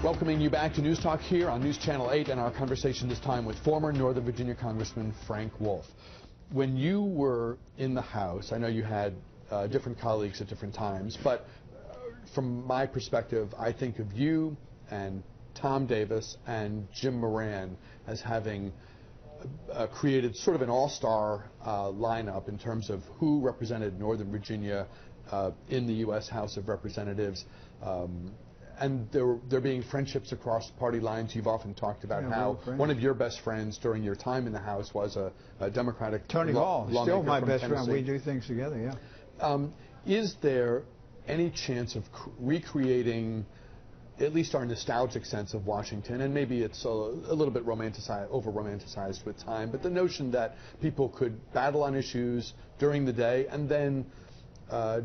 Welcoming you back to News Talk here on News Channel 8 and our conversation this time with former Northern Virginia Congressman Frank Wolf. When you were in the House, I know you had different colleagues at different times, but from my perspective, I think of you and Tom Davis and Jim Moran as having created sort of an all-star lineup in terms of who represented Northern Virginia in the U.S. House of Representatives. And there being friendships across party lines. You've often talked about how one of your best friends during your time in the House was a Democratic Tony Hall, still my best Tennessee. friend. We do things together, yeah. Is there any chance of recreating at least our nostalgic sense of Washington, and maybe it's a little bit over-romanticized with time, but the notion that people could battle on issues during the day and then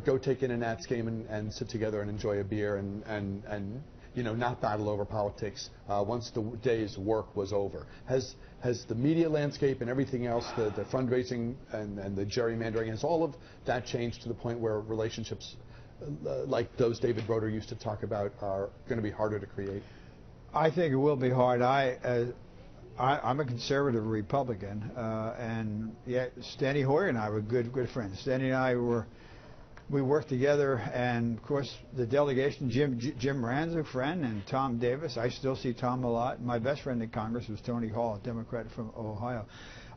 go take in a Nats game and sit together and enjoy a beer and you know, not battle over politics once the day's work was over. Has the media landscape and everything else, the fundraising and the gerrymandering, has all of that changed to the point where relationships like those David Broder used to talk about are going to be harder to create? I think it will be hard. I'm a conservative Republican, and yet Steny Hoyer and I were good friends. Steny and I we worked together, and of course the delegation, Jim Moran's a friend, and Tom Davis. I still see Tom a lot. My best friend in Congress was Tony Hall, a Democrat from Ohio.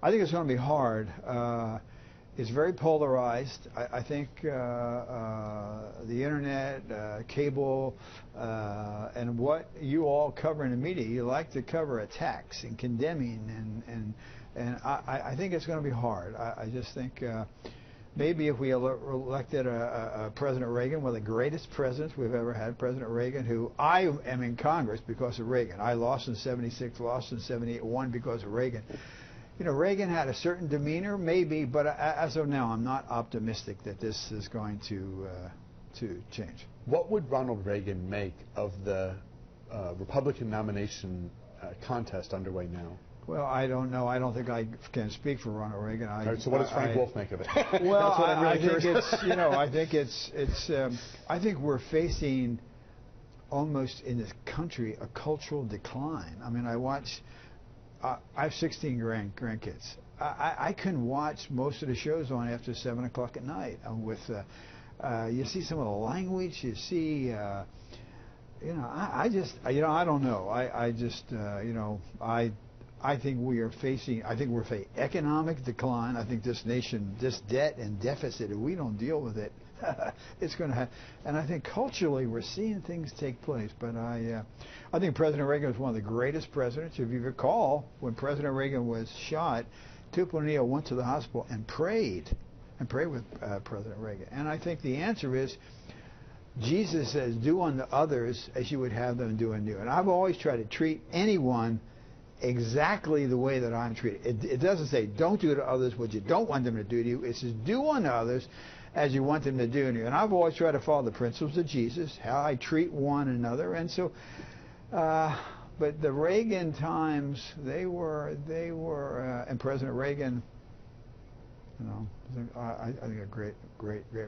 I think it's going to be hard. It's very polarized. I think the internet, cable, and what you all cover in the media, you like to cover attacks and condemning, and I think it's going to be hard. I just think maybe if we elected a President Reagan, one of the greatest presidents we've ever had, President Reagan, who I am in Congress because of Reagan. I lost in '76, lost in '78, won because of Reagan. You know, Reagan had a certain demeanor, maybe, but as of now, I'm not optimistic that this is going to change. What would Ronald Reagan make of the Republican nomination contest underway now? Well, I don't know. I don't think I can speak for Ronald Reagan. All right, so what does Frank Wolf make of it? Well, I think it's, you know, I think I think we're facing almost in this country a cultural decline. I mean, I have 16 grandkids. I couldn't watch most of the shows on after 7 o'clock at night. You see some of the language. You see, you know, I don't know. I think we're facing economic decline. I think this nation, this debt and deficit, if we don't deal with it, it's going to have. And I think culturally we're seeing things take place. But I think President Reagan was one of the greatest presidents. If you recall, when President Reagan was shot, Tupelo O'Neill went to the hospital and prayed with President Reagan. And I think the answer is, Jesus says, "Do unto others as you would have them do unto you." And I've always tried to treat anyone exactly the way that I'm treated. It doesn't say don't do to others what you don't want them to do to you. It says do unto others as you want them to do to you. And I've always tried to follow the principles of Jesus, how I treat one another. And so, but the Reagan times, they were, and President Reagan, you know, I think a great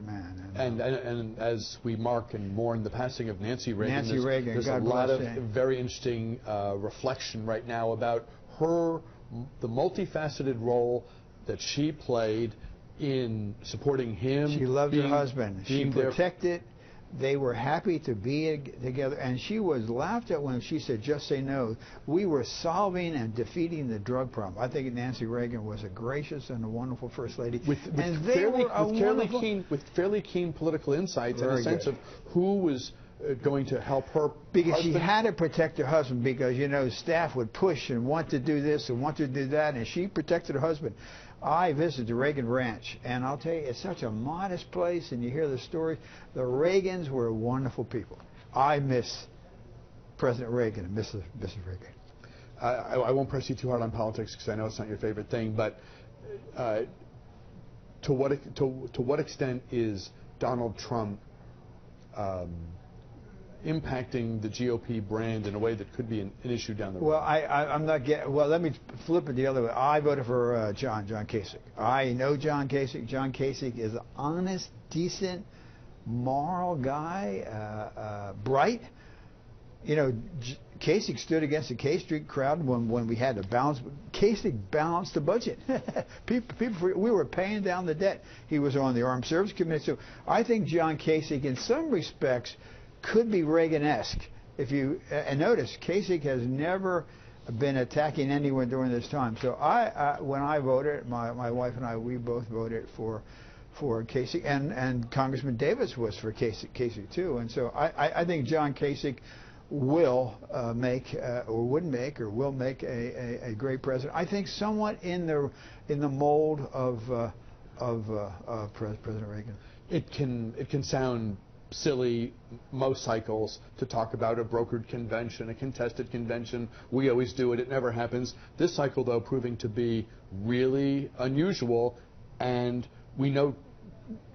man. And as we mark and mourn the passing of Nancy Reagan, there's God a lot of him. very interesting reflection right now about the multifaceted role that she played in supporting him. She loved her husband. She protected. They were happy to be together, and she was laughed at when she said, "Just say no." We were solving and defeating the drug problem. I think Nancy Reagan was a gracious and a wonderful first lady, with fairly keen political insights and a sense of who was going to help her. Because she had to protect her husband, because, you know, staff would push and want to do this and want to do that, and she protected her husband. I visited the Reagan Ranch, and I'll tell you, it's such a modest place, and you hear the stories. The Reagans were wonderful people. I miss President Reagan and Mrs. Reagan. I won't press you too hard on politics because I know it's not your favorite thing, but to what extent is Donald Trump impacting the GOP brand in a way that could be an issue down the road? Well, I'm not getting. Well, let me flip it the other way. I voted for John Kasich. I know John Kasich. John Kasich is an honest, decent, moral guy, bright. you know, Kasich stood against the K Street crowd when we had to balance. Kasich balanced the budget. We were paying down the debt. He was on the Armed Services Committee. So I think John Kasich, in some respects, could be Reagan-esque. If you and notice, Kasich has never been attacking anyone during this time. So when I voted, my wife and I, we both voted for Kasich, and Congressman Davis was for Kasich too. And so I think John Kasich will make or would make or will make a great president. I think somewhat in the mold of President Reagan. It can sound silly most cycles to talk about a brokered convention, a contested convention. We always do it. It never happens. This cycle, though, proving to be really unusual, and we know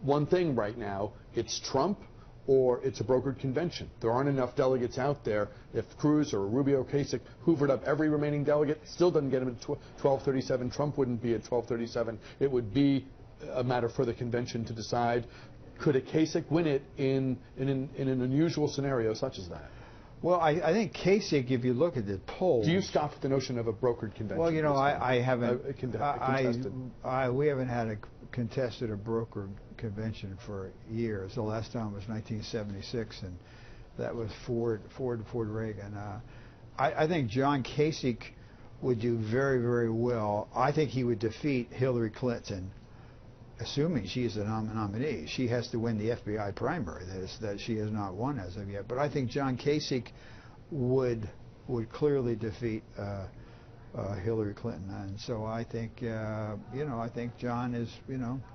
one thing right now: it's Trump or it's a brokered convention. There aren't enough delegates out there. If Cruz or Rubio, Kasich hoovered up every remaining delegate, still doesn't get him at 1237. Trump wouldn't be at 1237. It would be a matter for the convention to decide. Could a Kasich win it in an unusual scenario such as that? Well, I think Kasich, if you look at the polls... Do you scoff at the notion of a brokered convention? Well, you know, I haven't... Contested. We haven't had a contested or brokered convention for years. The last time was 1976, and that was Ford Reagan. I think John Kasich would do very, very well. I think he would defeat Hillary Clinton, assuming she's the nominee. She has to win the FBI primary that she has not won as of yet. But I think John Kasich would clearly defeat Hillary Clinton. And so I think I think John is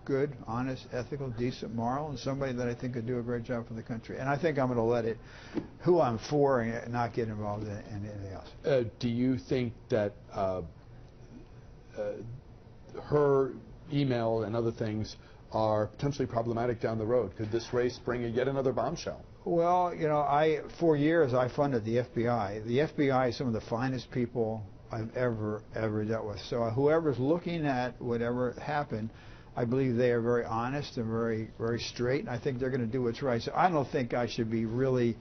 good, honest, ethical, decent, moral, and somebody that I think could do a great job for the country. And I think I'm going to let who I'm for and not get involved in anything else. Do you think that her email and other things are potentially problematic down the road? Could this race bring yet another bombshell? Well, for years I funded the FBI. The FBI is some of the finest people I've ever dealt with. So whoever's looking at whatever happened, I believe they are very honest and very, very straight, and I think they're going to do what's right. So I don't think I should be really,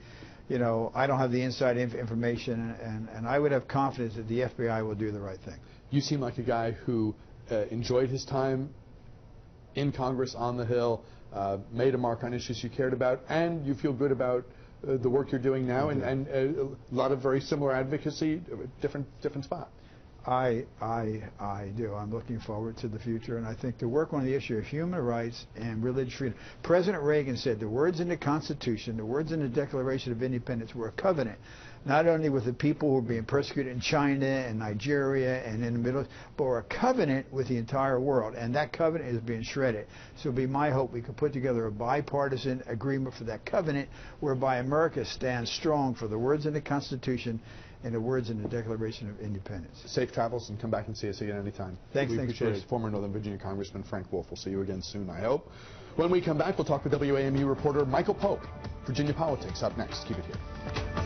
I don't have the inside information, and I would have confidence that the FBI will do the right thing. You seem like a guy who enjoyed his time in Congress, on the Hill, made a mark on issues you cared about, and you feel good about the work you're doing now, and a lot of very similar advocacy, different spot. I do. I'm looking forward to the future, and I think to work on the issue of human rights and religious freedom. President Reagan said the words in the Constitution, the words in the Declaration of Independence were a covenant, not only with the people who were being persecuted in China and Nigeria and in the Middle East, but were a covenant with the entire world, and that covenant is being shredded. So it'll be my hope we can put together a bipartisan agreement for that covenant, whereby America stands strong for the words in the Constitution and the words in the Declaration of Independence. Safe travels, and come back and see us again anytime. Thanks. We appreciate it. Former Northern Virginia Congressman Frank Wolf. We'll see you again soon, I hope. When we come back, we'll talk with WAMU reporter Michael Pope. Virginia Politics up next. Keep it here.